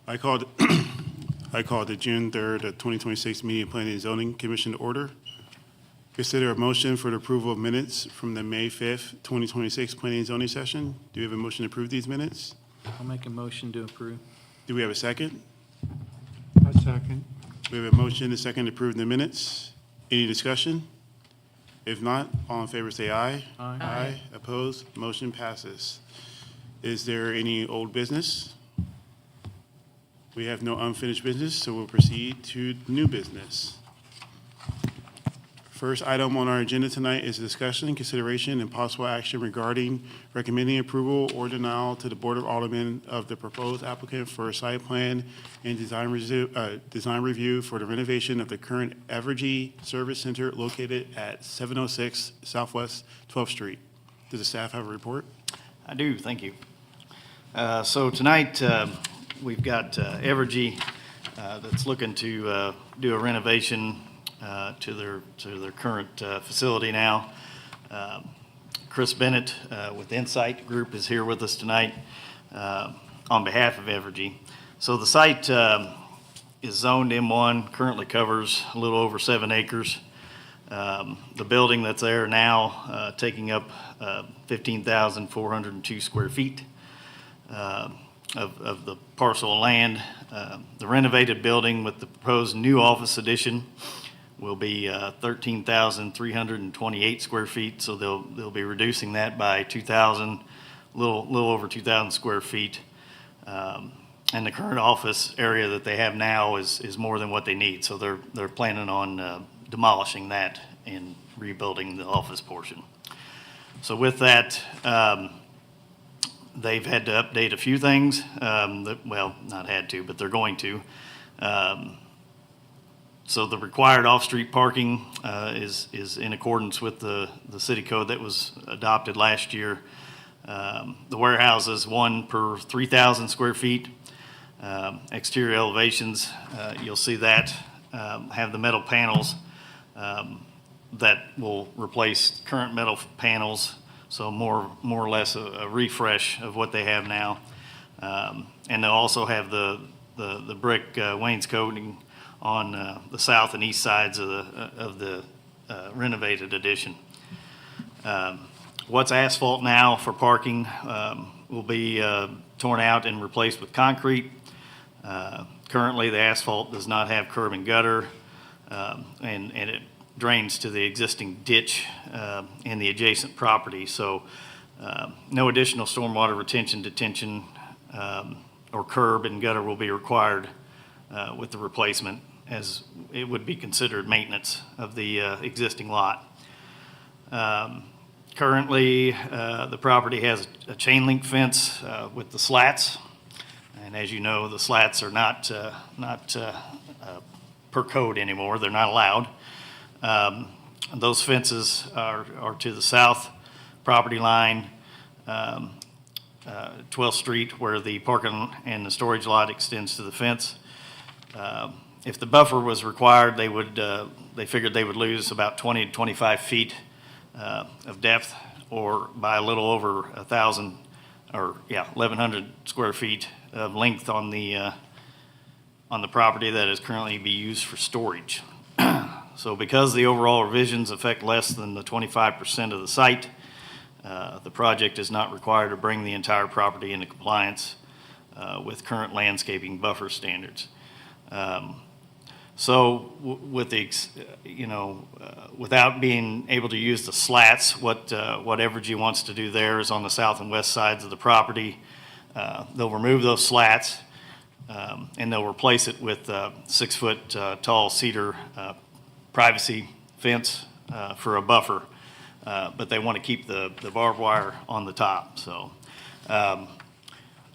I called the June 3rd, 2026 meeting Planning and Zoning Commission to order. Consider a motion for the approval of minutes from the May 5th, 2026 Planning and Zoning session. Do we have a motion to approve these minutes? I'll make a motion to approve. Do we have a second? A second. We have a motion, a second to approve the minutes. Any discussion? If not, all in favor say aye. Aye. Aye. Opposed? Motion passes. Is there any old business? We have no unfinished business, so we'll proceed to new business. First item on our agenda tonight is discussion, consideration, and possible action regarding recommending approval or denial to the Board of Aldermen of the proposed applicant for a site plan and design review for the renovation of the current Evergy Service Center located at 706 Southwest 12th Street. Does the staff have a report? I do, thank you. So tonight, we've got Evergy that's looking to do a renovation to their current facility now. Chris Bennett with Insight Group is here with us tonight on behalf of Evergy. So the site is zoned M1, currently covers a little over 7 acres. The building that's there now taking up 15,402 square feet of the parcel of land. The renovated building with the proposed new office addition will be 13,328 square feet, so they'll be reducing that by 2,000, little over 2,000 square feet. And the current office area that they have now is more than what they need, so they're planning on demolishing that and rebuilding the office portion. So with that, they've had to update a few things. Well, not had to, but they're going to. So the required off-street parking is in accordance with the city code that was adopted last year. The warehouse is 1 per 3,000 square feet. Exterior elevations, you'll see that have the metal panels that will replace current metal panels. So more or less a refresh of what they have now. And they'll also have the brick wainscoting on the south and east sides of the renovated addition. What's asphalt now for parking will be torn out and replaced with concrete. Currently, the asphalt does not have curb and gutter, and it drains to the existing ditch in the adjacent property. So no additional stormwater retention, detention, or curb and gutter will be required with the replacement, as it would be considered maintenance of the existing lot. Currently, the property has a chain link fence with the slats, and as you know, the slats are not per code anymore. They're not allowed. Those fences are to the south property line, 12th Street, where the parking and the storage lot extends to the fence. If the buffer was required, they figured they would lose about 20 to 25 feet of depth, or by a little over 1,100 square feet of length on the property that is currently be used for storage. So because the overall revisions affect less than the 25% of the site, the project is not required to bring the entire property into compliance with current landscaping buffer standards. So with the, without being able to use the slats, what Evergy wants to do there is on the south and west sides of the property. They'll remove those slats and they'll replace it with 6-foot tall cedar privacy fence for a buffer, but they want to keep the barbed wire on the top. So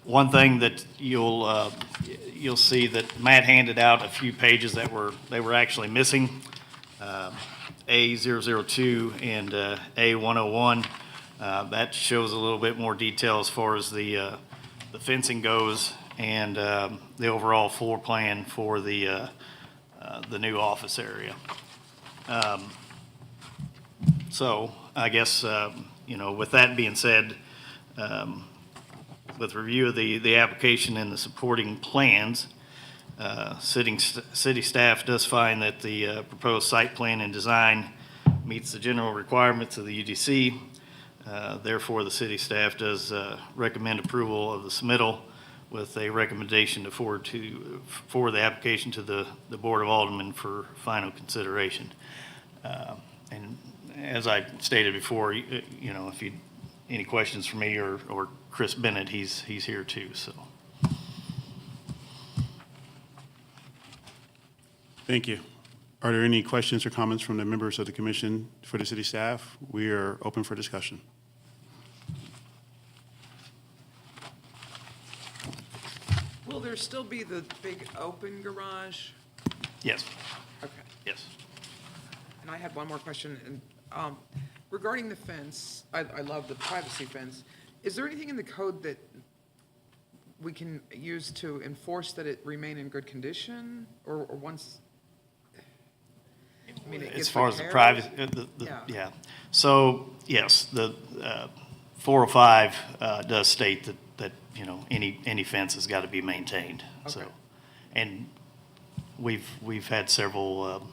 one thing that you'll see that Matt handed out a few pages that they were actually missing, A002 and A101. That shows a little bit more detail as far as the fencing goes, and the overall floor plan for the new office area. So I guess with that being said, with review of the application and the supporting plans, city staff does find that the proposed site plan and design meets the general requirements of the UDC. Therefore, the city staff does recommend approval of the submittal with a recommendation to forward the application to the Board of Aldermen for final consideration. And as I stated before, you know, if you, any questions for me or Chris Bennett, he's here too, so. Thank you. Are there any questions or comments from the members of the commission for the city staff? We are open for discussion. Will there still be the big open garage? Yes, Okay. yes. And I had one more question. And, regarding the fence, I love the privacy fence. Is there anything in the code that we can use to enforce that it remain in good condition? Or once, I mean, it As gets far as the repaired? private, Yeah. yeah. So, yes, the 405 does state that, you know, any fence has got to be maintained, so. Okay. And we've had several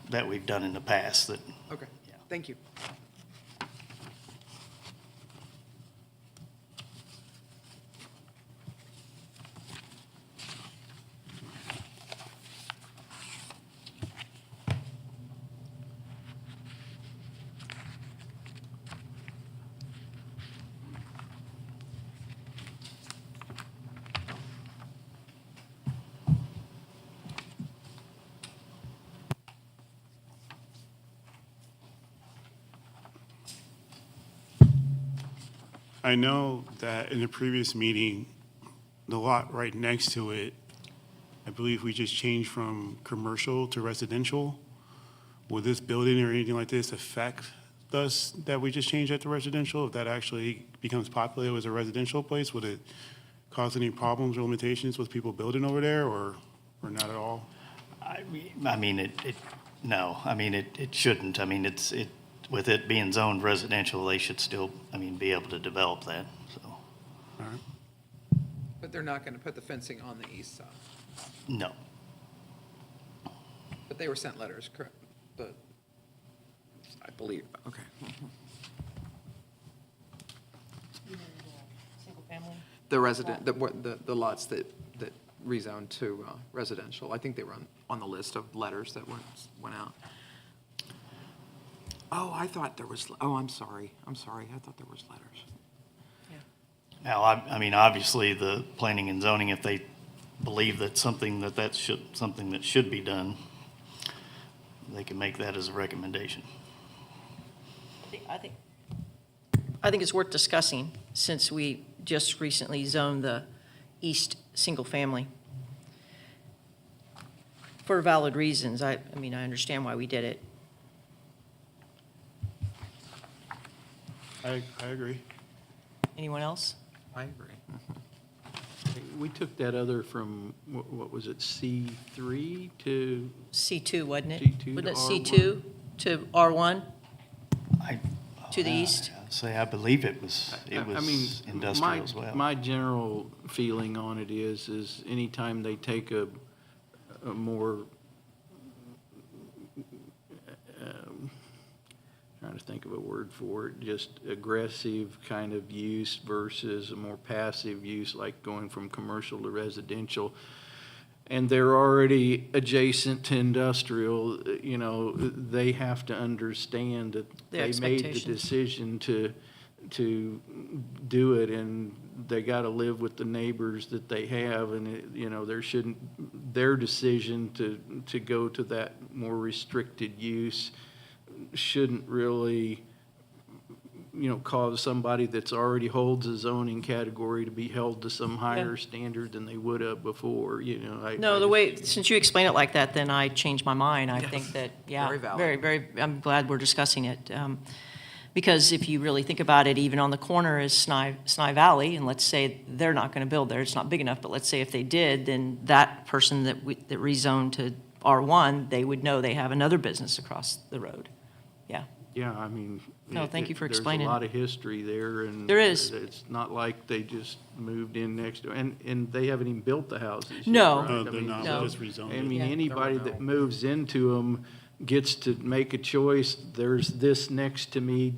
that we've done in the past that, Okay, Yeah. thank you. I know that in the previous meeting, the lot right next to it, I believe we just changed from commercial to residential. Will this building or anything like this affect us that we just changed that to residential? If that actually becomes popular as a residential place, would it cause any problems or limitations with people building over there or not at all? I mean, no, I mean, it shouldn't. I mean, with it being zoned residential, they should still, I mean, be able to develop that, so, All right. But they're not going to put the fencing on the east side. no. But they were sent letters, correct? But I believe, okay. Single family? The resident, the lots that rezoned to residential, I think they were on the list of letters that went out. Oh, I thought there was, I'm sorry, I thought there was letters. Now, I mean, obviously, the planning and zoning, if they believe that something that should be done, they can make that as a recommendation. I think it's worth discussing, since we just recently zoned the east single family. For valid reasons. I mean, I understand why we did it. I agree. Anyone else? I agree. We took that other from, what was it, C3 to, C2, wasn't it? C2 to Wasn't it R1? C2 to R1? I- To the east? I'd say I believe it was I mean, industrial as well. My general feeling on it is anytime they take a more, trying to think of a word for it, just aggressive kind of use versus a more passive use, like going from commercial to residential, and they're already adjacent to industrial, you know, they have to understand that The they made the expectations. decision to do it, and they got to live with the neighbors that they have, and you know, their decision to go to that more restricted use shouldn't really, you know, cause somebody that's already holds a zoning category to be held to some higher standard than they would have before, you know. No, the way, since you explain it like that, then I changed my mind. I think that, yeah. Very valid. Very, very, I'm glad we're discussing it. Because if you really think about it, even on the corner is Snai Valley, and let's say they're not going to build there, it's not big enough, but let's say if they did, then that person that rezoned to R1, they would know they have another business across the road. Yeah. Yeah, I mean, No, thank you for There's explaining. a lot of history there, and. There is. It's not like they just moved in next door, and they haven't even built the houses yet, No. right? No, I they're mean, not, No. we just rezoned I it. mean, Yeah. anybody that moves into them gets to make a choice. There's this next to me.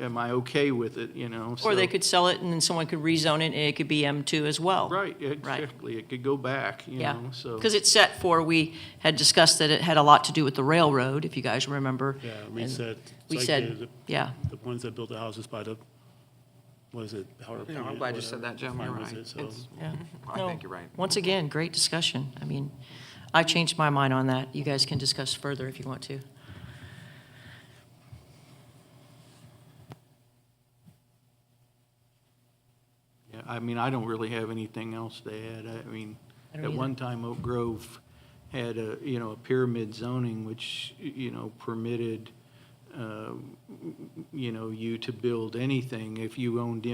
Am I okay with it, you know? Or they So- could sell it and then someone could rezone it and it could be M2 as well. Right, exactly. It could go back, you Yeah, know, so. because it's set for, we had discussed that it had a lot to do with the railroad, if you guys remember. Yeah, we And said, We it's like said, yeah, the ones that built the houses by the, what is it? Howard Yeah, I'm Point, glad you said whatever. that, Jim, Mine you're was right. it, so- It's- yeah. I No, think you're right. Once again, great discussion. I mean, I changed my mind on that. You guys can discuss further if you want to. Yeah, I mean, I don't really have anything else to add. I mean, I don't at either. one time, Oak Grove had a, you know, a pyramid zoning, which, you know, permitted, you know, you to build anything. If you owned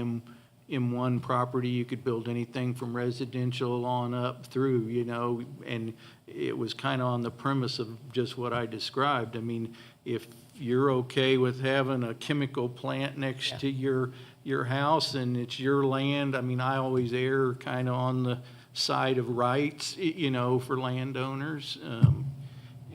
M1 property, you could build anything from residential on up through, you know, and it was kind of on the premise of just what I described. I mean, if you're okay with having a chemical plant next to your house and it's your land, I mean, I always err kind of on the side of rights, you know, for landowners.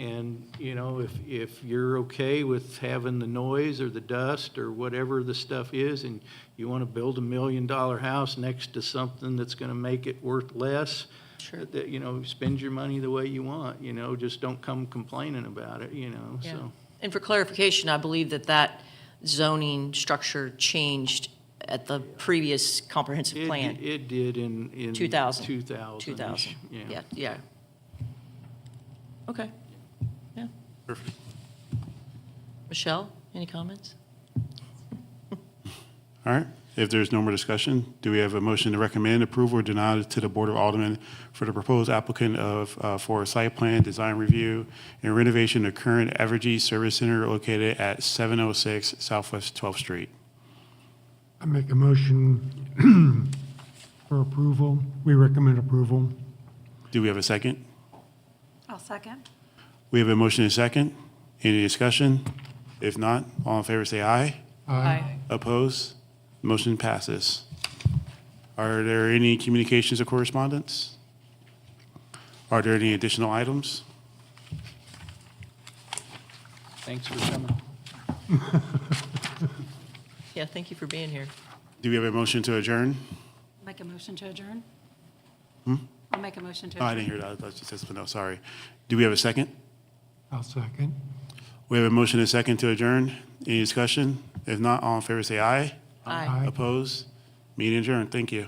And, you know, if you're okay with having the noise or the dust or whatever the stuff is, and you want to build $1 million house next to something that's going to make it worth less, Sure. that, you know, spend your money the way you want, you know, just don't come complaining about it, you know, Yeah. so. And for clarification, I believe that that zoning structure changed at the previous comprehensive plan. It did in 2000. 2000. 2000. Yeah, yeah. Okay. Yeah. Perfect. Michelle, any comments? All right, if there's no more discussion, do we have a motion to recommend approval or deny to the Board of Aldermen for the proposed applicant for a site plan, design review, and renovation of current Evergy Service Center located at 706 Southwest 12th Street? I make a motion for approval. We recommend approval. Do we have a second? I'll second. We have a motion and a second. Any discussion? If not, all in favor say aye. Opposed? Motion passes. Are there any communications or correspondence? Are there any additional items? Thanks for coming. Yeah, thank you for being here. Do we have a motion to adjourn? Make a motion to adjourn? I'll make a motion to Oh, I adjourn. didn't hear that. I thought you said something else. Sorry. Do we have a second? I'll second. We have a motion and a second to adjourn. Any discussion? If not, all in favor say aye. Aye. Opposed? Meeting adjourned. Thank you.